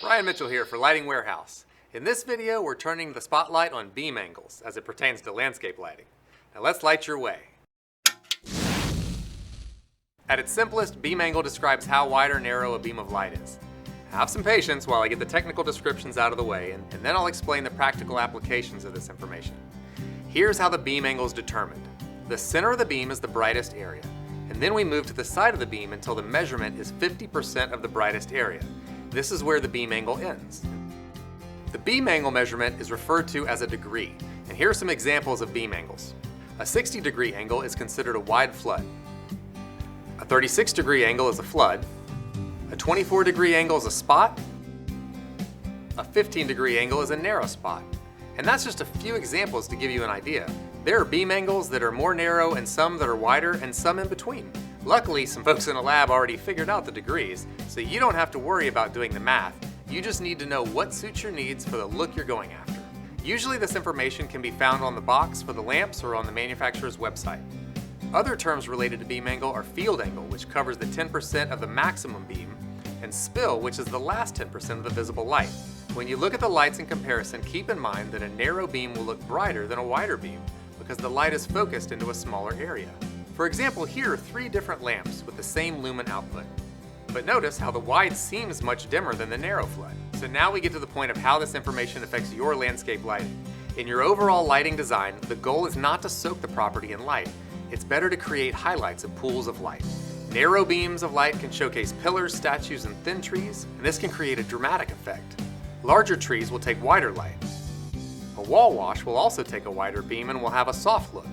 Bryan Mitchell here for Lighting Warehouse. In this video, we're turning the spotlight on beam angles as it pertains to landscape lighting. Now let's light your way. At its simplest, beam angle describes how wide or narrow a beam of light is. Have some patience while I get the technical descriptions out of the way, and then I'll explain the practical applications of this information. Here's how the beam angle is determined. The center of the beam is the brightest area, and then we move to the side of the beam until the measurement is 50% of the brightest area. This is where the beam angle ends. The beam angle measurement is referred to as a degree, and here are some examples of beam angles. A 60-degree angle is considered a wide flood. A 36-degree angle is a flood. A 24-degree angle is a spot. A 15-degree angle is a narrow spot. And that's just a few examples to give you an idea. There are beam angles that are more narrow and some that are wider and some in between. Luckily, some folks in the lab already figured out the degrees, so you don't have to worry about doing the math. You just need to know what suits your needs for the look you're going after. Usually this information can be found on the box for the lamps or on the manufacturer's website. Other terms related to beam angle are field angle, which covers the 10% of the maximum beam, and spill, which is the last 10% of the visible light. When you look at the lights in comparison, keep in mind that a narrow beam will look brighter than a wider beam because the light is focused into a smaller area. For example, here are 3 different lamps with the same lumen output. But notice how the wide seems much dimmer than the narrow flood. So now we get to the point of how this information affects your landscape lighting. In your overall lighting design, the goal is not to soak the property in light. It's better to create highlights of pools of light. Narrow beams of light can showcase pillars, statues, and thin trees, and this can create a dramatic effect. Larger trees will take wider light. A wall wash will also take a wider beam and will have a soft look.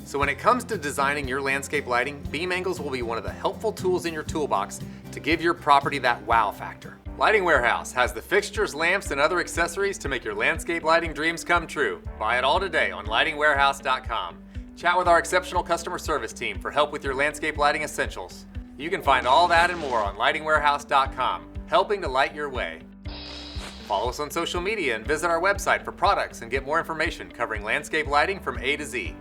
So when it comes to designing your landscape lighting, beam angles will be one of the helpful tools in your toolbox to give your property that wow factor. Lighting Warehouse has the fixtures, lamps, and other accessories to make your landscape lighting dreams come true. Buy it all today on lightingwarehouse.com. Chat with our exceptional customer service team for help with your landscape lighting essentials. You can find all that and more on lightingwarehouse.com, helping to light your way. Follow us on social media and visit our website for products and get more information covering landscape lighting from A to Z.